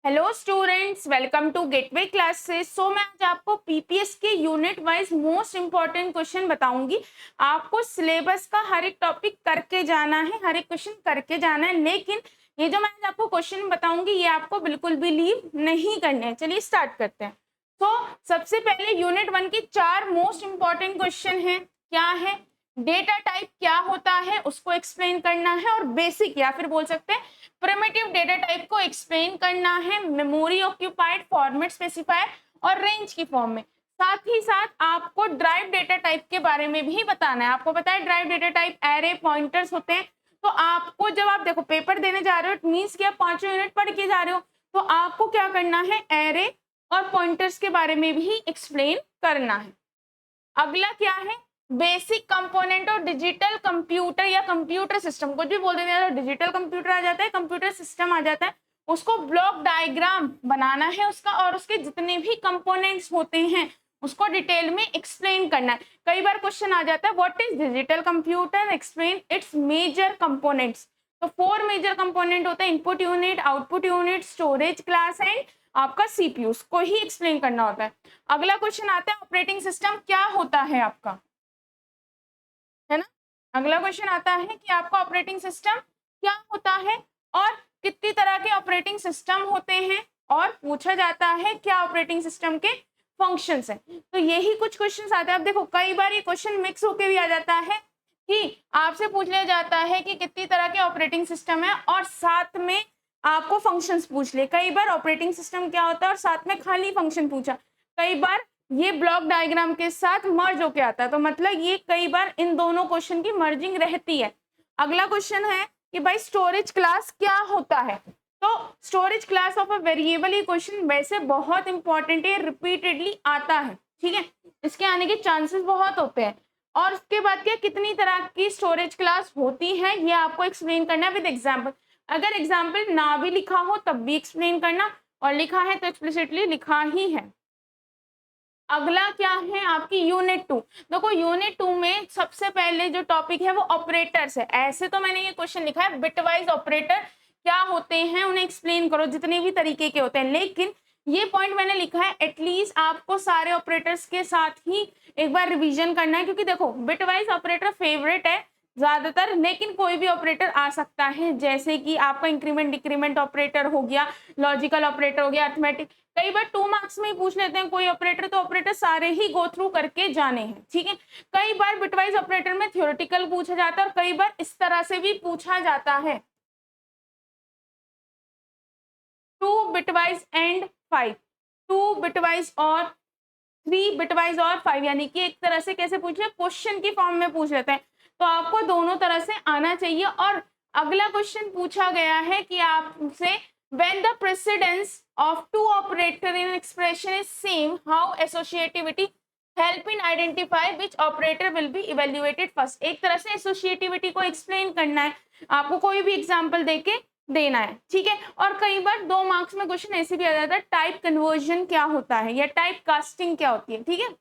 Hello students, welcome to Gateway classes. मैं आज आपको पीपीएस के unit wise most important question बताऊंगी। आपको सिलेबस का हर एक टॉपिक करके जाना है, हर एक क्वेश्चन करके जाना है, लेकिन ये जो मैं आज आपको क्वेश्चन बताऊंगी ये आपको बिल्कुल भी लीव नहीं करने हैं। चलिए स्टार्ट करते हैं। सबसे पहले यूनिट 1 के 4 मोस्ट इंपॉर्टेंट क्वेश्चन है। क्या है? डेटा टाइप क्या होता है उसको एक्सप्लेन करना है, और बेसिक या फिर बोल सकते हैं प्रिमिटिव डेटा टाइप को एक्सप्लेन करना है मेमोरी ऑक्यूपाइड, फॉर्मेट स्पेसिफायर और रेंज की फॉर्म में। साथ ही साथ आपको ड्राइव डेटा टाइप के बारे में भी बताना है। आपको पता है drive data type array pointers होते हैं। तो आपको जब आप देखो पेपर देने जा रहे हो, मीन्स कि आप 5 यूनिट पढ़ के जा रहे हो, तो आपको क्या करना है, एरे और पॉइंटर्स के बारे में भी एक्सप्लेन करना है। अगला क्या है, बेसिक कंपोनेंट और डिजिटल कंप्यूटर या कंप्यूटर सिस्टम, कुछ भी बोल देते हैं, डिजिटल कंप्यूटर आ जाता है, कंप्यूटर सिस्टम आ जाता है, उसको ब्लॉक डायग्राम बनाना है उसका, और उसके जितने भी कंपोनेंट्स होते हैं उसको डिटेल में एक्सप्लेन करना है। कई बार क्वेश्चन आ जाता है what is digital computer, explain its major components. तो 4 मेजर कंपोनेंट होते हैं, input unit, output unit, storage class and आपका सीपीयू को ही एक्सप्लेन करना होता है। अगला क्वेश्चन आता है ऑपरेटिंग सिस्टम क्या होता है आपका, है ना। अगला क्वेश्चन आता है कि आपका ऑपरेटिंग सिस्टम क्या होता है और कितनी तरह के ऑपरेटिंग सिस्टम होते हैं, और पूछा जाता है क्या ऑपरेटिंग सिस्टम के फंक्शंस हैं। तो यही कुछ क्वेश्चंस आते हैं। अब देखो कई बार ये क्वेश्चन मिक्स होके भी आ जाता है कि आपसे पूछ लिया जाता है कि कितनी तरह के ऑपरेटिंग सिस्टम है और साथ में आपको फंक्शंस पूछ ले। कई बार ऑपरेटिंग सिस्टम क्या होता है और साथ में खाली फंक्शन पूछा। कई बार ये ब्लॉक डायग्राम के साथ मर्ज होके आता है, तो मतलब ये कई बार इन दोनों क्वेश्चन की मर्जिंग रहती है। अगला क्वेश्चन है कि भाई स्टोरेज क्लास क्या होता है। तो storage class of a variable, ये क्वेश्चन वैसे बहुत इंपॉर्टेंट है, रिपीटेडली आता है, ठीक है, इसके आने के चांसेस बहुत होते हैं। और उसके बाद क्या, कितनी तरह की स्टोरेज क्लास होती है ये आपको एक्सप्लेन करना है विद एग्जाम्पल। अगर एग्जाम्पल ना भी लिखा हो तब भी एक्सप्लेन करना, और लिखा है तो एक्सप्लिसिटली लिखा ही है। अगला क्या है आपकी यूनिट 2। देखो यूनिट 2 में सबसे पहले जो टॉपिक है वो ऑपरेटर्स है। ऐसे तो मैंने ये क्वेश्चन लिखा है बिटवाइज ऑपरेटर क्या होते हैं उन्हें एक्सप्लेन करो, जितने भी तरीके के होते हैं, लेकिन ये पॉइंट मैंने लिखा है एटलीस्ट आपको सारे ऑपरेटर्स के साथ ही एक बार रिवीजन करना है, क्योंकि देखो बिटवाइज ऑपरेटर फेवरेट है ज्यादातर, लेकिन कोई भी ऑपरेटर आ सकता है, जैसे कि आपका इंक्रीमेंट डिक्रीमेंट ऑपरेटर हो गया, लॉजिकल ऑपरेटर हो गया, अर्थमेटिक। कई बार 2 मार्क्स में ही पूछ लेते हैं कोई ऑपरेटर, तो ऑपरेटर सारे ही गो थ्रू करके जाने हैं, ठीक है। कई बार बिटवाइज ऑपरेटर में थ्योरेटिकल पूछा जाता है और कई बार इस तरह से भी पूछा जाता है, 2 बिटवाइज एंड 5, 2 बिटवाइज और 3 बिटवाइज और 5, यानी कि एक तरह से कैसे पूछ ले, क्वेश्चन की फॉर्म में पूछ लेते हैं। तो आपको दोनों तरह से आना चाहिए। और अगला क्वेश्चन पूछा गया है कि आपसे when the precedence of two operator in expression is same, how associativity help in identify which operator will be evaluated first। एक तरह से associativity को explain करना है, आपको कोई भी एग्जाम्पल देके देना है, ठीक है। और कई बार 2 मार्क्स में क्वेश्चन ऐसे भी आ जाता है टाइप कन्वर्जन क्या होता है या टाइप कास्टिंग क्या होती है, ठीक है।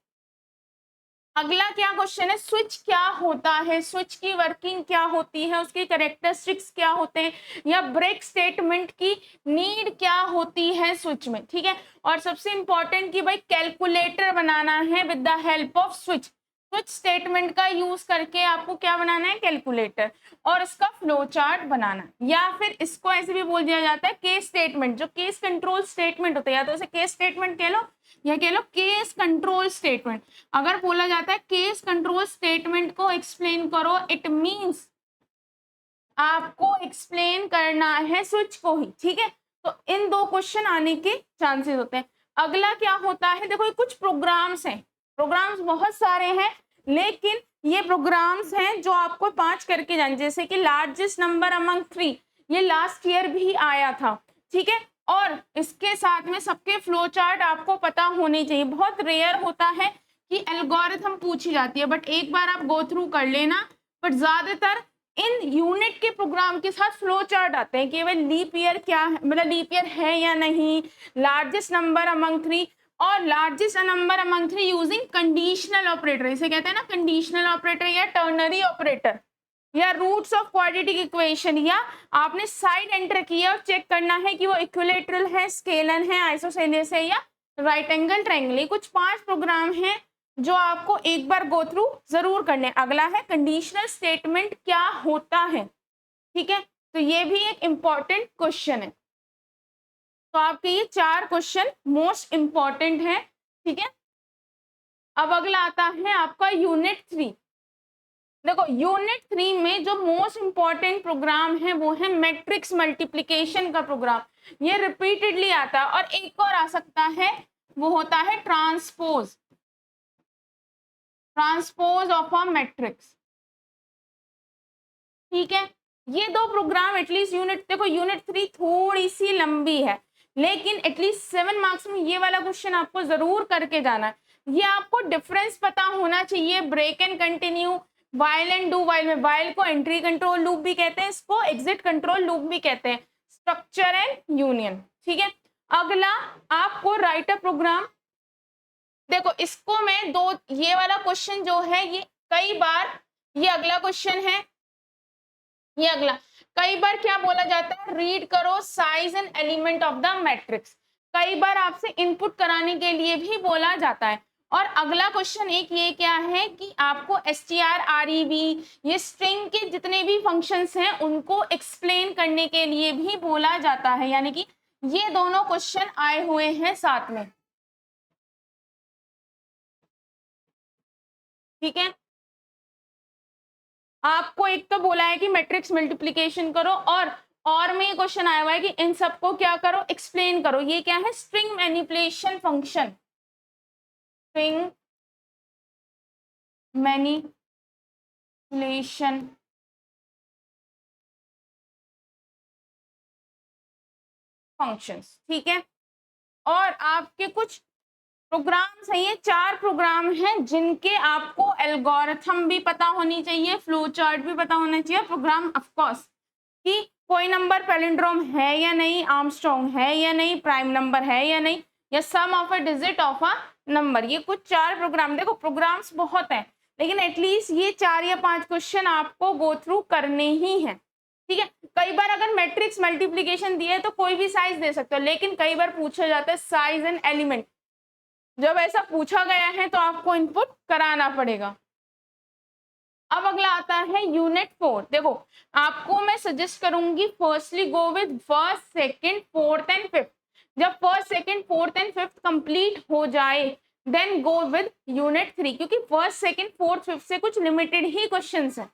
अगला क्या क्वेश्चन है, स्विच क्या होता है, स्विच की वर्किंग क्या होती है, उसके कैरेक्टरिस्टिक्स क्या होते हैं, या ब्रेक स्टेटमेंट की नीड क्या होती है स्विच में, ठीक है। और सबसे इंपॉर्टेंट कि भाई कैलकुलेटर बनाना है with the help off switch. Switch statement का यूज करके आपको क्या बनाना है, कैलकुलेटर, और इसका फ्लो चार्ट बनाना, या फिर इसको ऐसे भी बोल दिया जाता है केस स्टेटमेंट, जो केस कंट्रोल स्टेटमेंट होता है, या तो इसे केस स्टेटमेंट कह लो या कह लो केस कंट्रोल स्टेटमेंट। अगर बोला जाता है केस कंट्रोल स्टेटमेंट को एक्सप्लेन करो, इट मींस आपको एक्सप्लेन करना है स्विच को ही, ठीक है। तो इन 2 क्वेश्चन आने के चांसेस होते हैं। अगला क्या होता है, देखो ये कुछ प्रोग्राम्स हैं, प्रोग्राम्स बहुत सारे हैं, लेकिन ये प्रोग्राम्स हैं जो आपको 5 करके जाने, जैसे कि लार्जेस्ट नंबर अमंग 3, ये लास्ट ईयर भी आया था, ठीक है। और इसके साथ में सबके फ्लो चार्ट आपको पता होने चाहिए। बहुत रेयर होता है कि एल्गोरिथम पूछी जाती है, बट एक बार आप गो थ्रू कर लेना। बट ज्यादातर इन यूनिट के प्रोग्राम के साथ फ्लो चार्ट आते हैं, केवल लीप ईयर क्या है, मतलब लीप ईयर है या नहीं, लार्जेस्ट नंबर अमंग 3, और largest number among 3 using conditional operator, इसे कहते हैं ना कंडीशनल ऑपरेटर या टर्नरी ऑपरेटर, या रूट्स ऑफ क्वाड्रेटिक इक्वेशन, या आपने साइड एंटर किया और चेक करना है कि वो इक्विलेटरल है, स्केलर है, आइसोसेलेस है या राइट एंगल ट्रायंगल। ये कुछ 5 प्रोग्राम हैं जो आपको एक बार गो थ्रू जरूर करने। अगला है कंडीशनल स्टेटमेंट क्या होता है, ठीक है, तो ये भी एक इंपॉर्टेंट क्वेश्चन है। तो आपके ये 4 क्वेश्चन मोस्ट इंपॉर्टेंट है, ठीक है। अब अगला आता है आपका यूनिट 3। देखो यूनिट 3 में जो मोस्ट इंपॉर्टेंट प्रोग्राम है वो है मैट्रिक्स मल्टीप्लिकेशन का प्रोग्राम। ये रिपीटेडली आता है, और एक और आ सकता है, वो होता है ट्रांसपोज ऑफ अ मैट्रिक्स, ठीक है। ये 2 प्रोग्राम एटलीस्ट यूनिट, देखो यूनिट 3 थोड़ी सी लंबी है, लेकिन एटलीस्ट 7 मार्क्स में ये वाला क्वेश्चन आपको जरूर करके जाना है। ये आपको डिफरेंस पता होना चाहिए break and continue, while and do while में, वाइल को एंट्री कंट्रोल लूप भी कहते हैं, इसको एग्जिट कंट्रोल लूप भी कहते हैं, स्ट्रक्चर एंड यूनियन, ठीक है। अगला आपको राइट अ प्रोग्राम, देखो इसको मैं दो, ये वाला क्वेश्चन जो है ये कई बार, ये अगला क्वेश्चन है, ये अगला कई बार क्या बोला जाता है, रीड करो size and element of the matrix, कई बार आपसे इनपुट कराने के लिए भी बोला जाता है। और अगला क्वेश्चन एक ये क्या है कि आपको strrev, ये स्ट्रिंग के जितने भी फंक्शंस हैं उनको एक्सप्लेन करने के लिए भी बोला जाता है, यानी कि ये दोनों क्वेश्चन आए हुए हैं साथ में, ठीक है। आपको एक तो बोला है कि मैट्रिक्स मल्टीप्लिकेशन करो, और में ये क्वेश्चन आया हुआ है कि इन सबको क्या करो, एक्सप्लेन करो। ये क्या है, string manipulation function, string manipulation functions, ठीक है। और आपके कुछ प्रोग्राम्स हैं, ये 4 प्रोग्राम हैं जिनके आपको एल्गोरिथम भी पता होनी चाहिए, फ्लो चार्ट भी पता होना चाहिए, प्रोग्राम ऑफ कोर्स, कि कोई नंबर पैलिंड्रोम है या नहीं, आर्मस्ट्रॉन्ग है या नहीं, प्राइम नंबर है या नहीं, या sum of a digit of a number. ये कुछ 4 प्रोग्राम, देखो प्रोग्राम्स बहुत हैं, लेकिन एटलीस्ट ये 4 या 5 क्वेश्चन आपको गो थ्रू करने ही हैं, ठीक है। कई बार अगर मैट्रिक्स मल्टीप्लिकेशन दिए तो कोई भी साइज दे सकते हो, लेकिन कई बार पूछा जाता है साइज एंड एलिमेंट, जब ऐसा पूछा गया है तो आपको इनपुट कराना पड़ेगा। अब अगला आता है यूनिट 4। देखो आपको मैं सजेस्ट करूंगी firstly go with first, second, fourth and fifth. जब first, second, fourth and fifth complete हो जाए देन गो विद यूनिट 3, क्योंकि फर्स्ट, सेकंड, फोर्थ, फिफ्थ से कुछ लिमिटेड ही क्वेश्चंस हैं।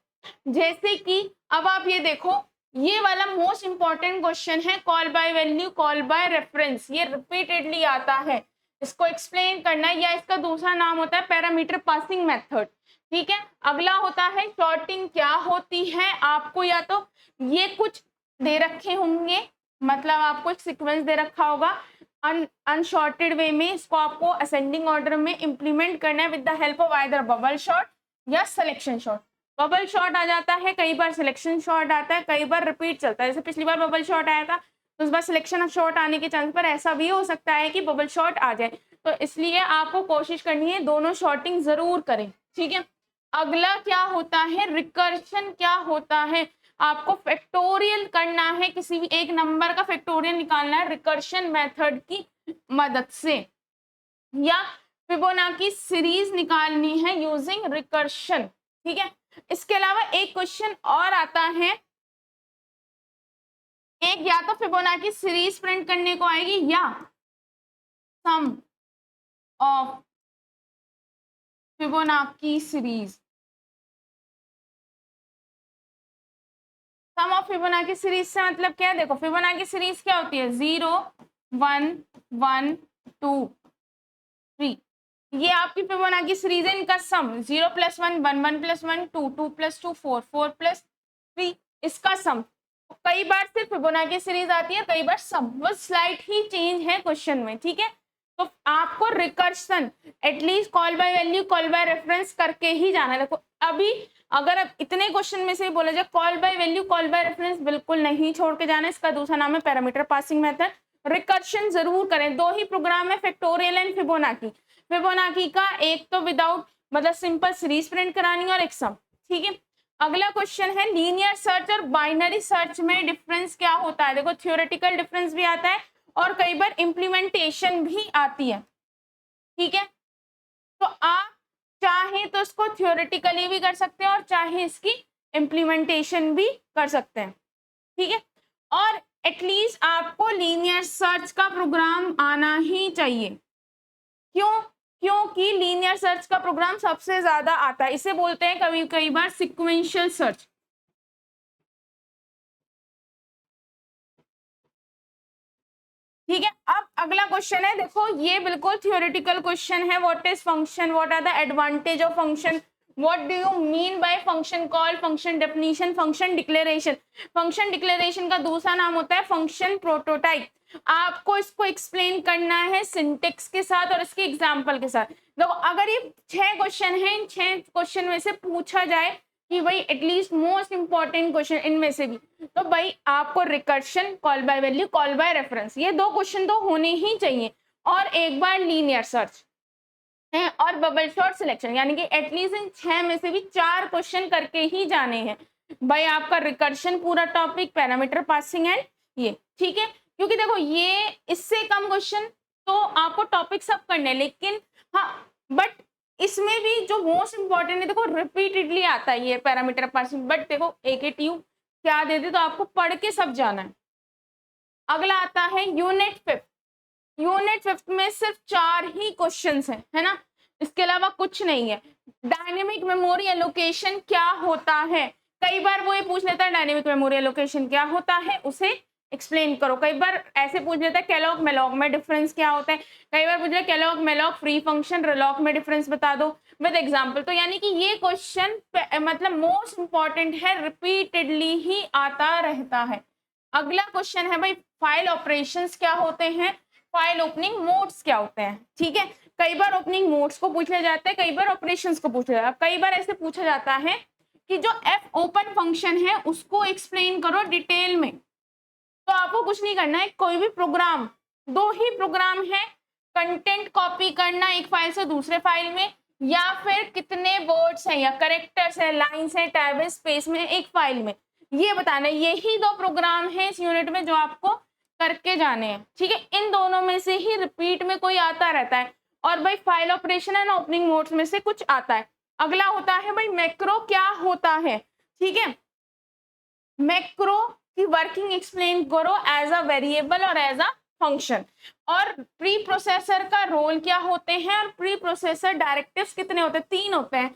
जैसे कि अब आप ये देखो, ये वाला मोस्ट इंपॉर्टेंट क्वेश्चन है, call by value, call by reference, ये रिपीटेडली आता है, इसको एक्सप्लेन करना है, या इसका दूसरा नाम होता है पैरामीटर पासिंग मेथड, ठीक है। अगला होता है शॉर्टिंग क्या होती है, आपको या तो ये कुछ दे रखे होंगे, मतलब आपको एक सीक्वेंस दे रखा होगा, अनशॉर्टेड वे में इसको आपको असेंडिंग ऑर्डर में इंप्लीमेंट करना है with the help of either bubble shot या सिलेक्शन शॉट। बबल शॉट आ जाता है, कई बार सिलेक्शन शॉट आता है, कई बार रिपीट चलता है, जैसे पिछली बार बबल शॉट आया था तो उस बार सिलेक्शन शॉट आने के चांस पर ऐसा भी हो सकता है कि बबल शॉट आ जाए, तो इसलिए आपको कोशिश करनी है दोनों शॉटिंग जरूर करें, ठीक है। अगला क्या होता है, रिकर्शन क्या होता है, आपको फैक्टोरियल करना है, किसी भी एक नंबर का फैक्टोरियल निकालना है रिकर्शन मेथड की मदद से, या फिबोनाची सीरीज निकालनी है यूजिंग रिकर्शन, ठीक है। इसके अलावा एक क्वेश्चन और आता है, एक या तो फिबोनाची सीरीज प्रिंट करने को आएगी या sum of Fibonacci series. Sum of Fibonacci series से मतलब क्या है, देखो फिबोनाची सीरीज क्या होती है, 0 1 1 2 3, ये आपकी फिबोनाची सीरीज है, इनका सम 0 + 1 1 1 + 1 2 2 + 2 4 4 + 3, इसका सम। कई बार सिर्फ फिबोनाची सीरीज आती है, कई बार सम, बस स्लाइट ही चेंज है क्वेश्चन में, ठीक है। तो आपको recursion at least call by value, call by reference करके ही जाना है। देखो अभी अगर अब इतने क्वेश्चन में से बोला जाए call by value, call by reference बिल्कुल नहीं छोड़ के जाना है, इसका दूसरा नाम है पैरामीटर पासिंग मेथड। रिकर्शन जरूर करें, 2 ही प्रोग्राम है, फैक्टोरियल एंड फिबोनाची। फिबोनाची का एक तो विदाउट मतलब सिंपल सीरीज प्रिंट करानी और एक सम, ठीक है। अगला क्वेश्चन है लीनियर सर्च और बाइनरी सर्च में डिफरेंस क्या होता है। देखो थ्योरेटिकल डिफरेंस भी आता है और कई बार इम्प्लीमेंटेशन भी आती है, ठीक है। तो आप चाहे तो इसको थ्योरेटिकली भी कर सकते हैं और चाहे इसकी इम्प्लीमेंटेशन भी कर सकते हैं, ठीक है। और एटलीस्ट आपको लीनियर सर्च का प्रोग्राम आना ही चाहिए। क्यों? क्योंकि लीनियर सर्च का प्रोग्राम सबसे ज्यादा आता है, इसे बोलते हैं कभी कई बार सिक्वेंशियल सर्च। ठीक है, अब अगला क्वेश्चन है, देखो ये बिल्कुल थ्योरेटिकल क्वेश्चन है। What is function, what are the advantage of function, what do you mean by function call, function definition, function declaration. Function declaration का दूसरा नाम होता है फंक्शन प्रोटोटाइप। आपको इसको एक्सप्लेन करना है सिंटेक्स के साथ और इसके एग्जाम्पल के साथ। देखो अगर ये 6 क्वेश्चन है, इन 6 क्वेश्चन में से पूछा जाए कि भाई एटलीस्ट मोस्ट इंपॉर्टेंट क्वेश्चन इनमें से भी, तो भाई आपको recursion, call by value, call by reference, ये 2 क्वेश्चन तो होने ही चाहिए। और एक बार लीनियर सर्च है और बबल शॉर्ट सिलेक्शन, यानी कि एटलीस्ट इन 6 में से भी 4 क्वेश्चन करके ही जाने हैं। भाई आपका रिकर्शन पूरा टॉपिक, पैरामीटर पासिंग एंड ये, ठीक है। क्योंकि देखो ये इससे कम क्वेश्चन तो आपको टॉपिक सब करने, लेकिन हाँ बट इसमें भी जो मोस्ट इंपॉर्टेंट है, देखो रिपीटेडली आता है ये पैरामीटर पासिंग, बट देखो AKTU क्या देते तो आपको पढ़ के सब जाना है। अगला आता है यूनिट 5। यूनिट 5 में सिर्फ 4 ही क्वेश्चंस हैं, है ना, इसके अलावा कुछ नहीं है। डायनेमिक मेमोरी एलोकेशन क्या होता है, कई बार वो ये पूछ लेता है डायनेमिक मेमोरी एलोकेशन क्या होता है, उसे एक्सप्लेन करो। कई बार ऐसे पूछ लेता है कैलॉग मेलॉग में डिफरेंस क्या होता है, कई बार पूछ लेता है कैलॉग मेलॉग फ्री फंक्शन रेलॉग में डिफरेंस बता दो विद एग्जांपल। तो यानी कि ये क्वेश्चन मतलब मोस्ट इंपॉर्टेंट है, रिपीटेडली ही आता रहता है। अगला क्वेश्चन है भाई फाइल ऑपरेशंस क्या होते हैं, फाइल ओपनिंग मोड्स क्या होते हैं, ठीक है। कई बार ओपनिंग मोड्स को पूछ लिया जाता है, कई बार ऑपरेशंस को पूछा जाता है। कई बार ऐसे पूछा जाता है कि जो एफ ओपन फंक्शन है उसको एक्सप्लेन करो डिटेल में। तो आपको कुछ नहीं करना है, कोई भी प्रोग्राम, 2 ही प्रोग्राम है, कंटेंट कॉपी करना एक फाइल से दूसरे फाइल में, या फिर कितने वर्ड्स हैं या करेक्टर्स है, लाइन्स है, टैब है, स्पेस में एक फाइल में, ये बताना है। यही 2 प्रोग्राम है इस यूनिट में जो आपको करके जाने हैं, ठीक है। इन दोनों में से ही रिपीट में कोई आता रहता है, और भाई file operation and opening modes में से कुछ आता है। अगला होता है भाई मैक्रो क्या होता है, ठीक है। मैक्रो की वर्किंग एक्सप्लेन करो एज अ वेरिएबल और एज अ फंक्शन। और प्री प्रोसेसर का रोल क्या होते हैं, और प्री प्रोसेसर डायरेक्टिव्स कितने होते हैं, 3 होते हैं,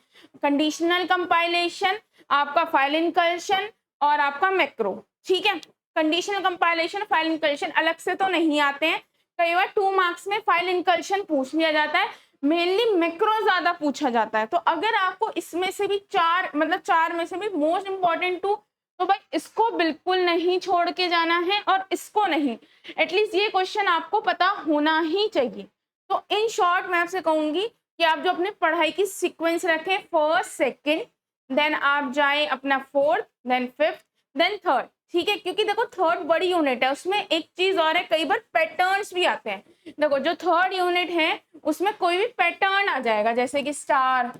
कंडीशनल कंपाइलेशन, आपका फाइल इनकल्शन और आपका मैक्रो, ठीक है। कंडीशनल कंपाइलेशन, फाइल इनकल्शन अलग से तो नहीं आते हैं, कई बार 2 मार्क्स में फाइल इनकल्शन पूछ लिया जाता है, मेनली मैक्रो ज्यादा पूछा जाता है। तो अगर आपको इसमें से भी 4 मतलब 4 में से भी मोस्ट इंपॉर्टेंट 2, तो भाई इसको बिल्कुल नहीं छोड़ के जाना है और इसको नहीं, एटलीस्ट ये क्वेश्चन आपको पता होना ही चाहिए। तो इन शॉर्ट मैं आपसे कहूंगी कि आप जो अपने पढ़ाई की सीक्वेंस रखें, फर्स्ट सेकंड, देन आप जाएं अपना fourth, then fifth, then third, ठीक है। क्योंकि देखो थर्ड बड़ी यूनिट है, उसमें एक चीज और है, कई बार पैटर्न्स भी आते हैं। देखो जो थर्ड यूनिट है उसमें कोई भी पैटर्न आ जाएगा, जैसे कि स्टार,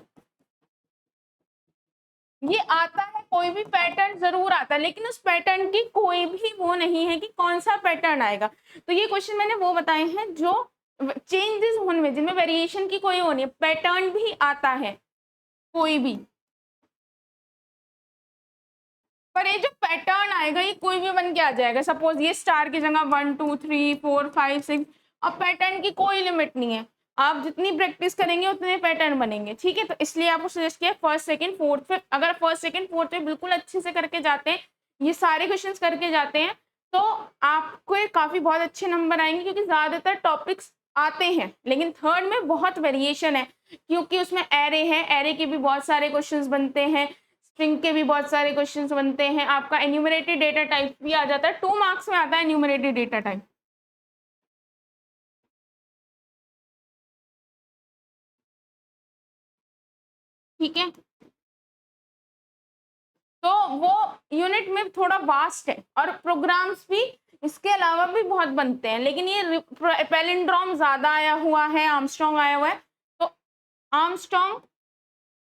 ये आता है, कोई भी पैटर्न जरूर आता है, लेकिन उस पैटर्न की कोई भी वो नहीं है कि कौन सा पैटर्न आएगा। तो ये क्वेश्चन मैंने वो बताए हैं जो चेंजेस होने में, जिनमें वेरिएशन की कोई वो नहीं है, पैटर्न भी आता है कोई भी, पर ये जो पैटर्न आएगा ये कोई भी बन के आ जाएगा। सपोज ये स्टार की जगह 1 2 3 4 5 6, अब पैटर्न की कोई लिमिट नहीं है, आप जितनी प्रैक्टिस करेंगे उतने पैटर्न बनेंगे, ठीक है। तो इसलिए आपको सजेस्ट किया फर्स्ट सेकंड फोर्थ पे, अगर फर्स्ट सेकंड फोर्थ पे बिल्कुल अच्छे से करके जाते हैं, ये सारे क्वेश्चंस करके जाते हैं, तो आपको काफी बहुत अच्छे नंबर आएंगे, क्योंकि ज्यादातर टॉपिक्स आते हैं, लेकिन थर्ड में बहुत वेरिएशन है, क्योंकि उसमें एरे है, एरे के भी बहुत सारे क्वेश्चंस बनते हैं, स्ट्रिंग के भी बहुत सारे क्वेश्चंस बनते हैं, आपका एन्यूमरेटेड डेटा टाइप भी आ जाता है, 2 मार्क्स में आता है एन्यूमरेटेड डेटा टाइप, ठीक है। तो वो यूनिट में थोड़ा वास्ट है, और प्रोग्राम्स भी इसके अलावा भी बहुत बनते हैं, लेकिन ये पैलिंड्रोम ज्यादा आया हुआ है, आर्मस्ट्रॉन्ग आया हुआ है, तो आर्मस्ट्रॉन्ग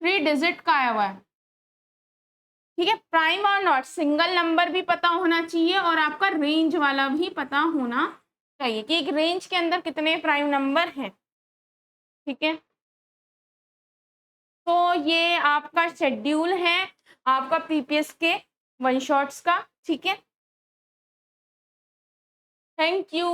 3 डिजिट का आया हुआ है, ठीक है। प्राइम और नॉट, सिंगल नंबर भी पता होना चाहिए और आपका रेंज वाला भी पता होना चाहिए कि एक रेंज के अंदर कितने प्राइम नंबर हैं। ठीक है, तो ये आपका शेड्यूल है आपका पीपीएस के वन शॉट्स का। ठीक है, थैंक यू।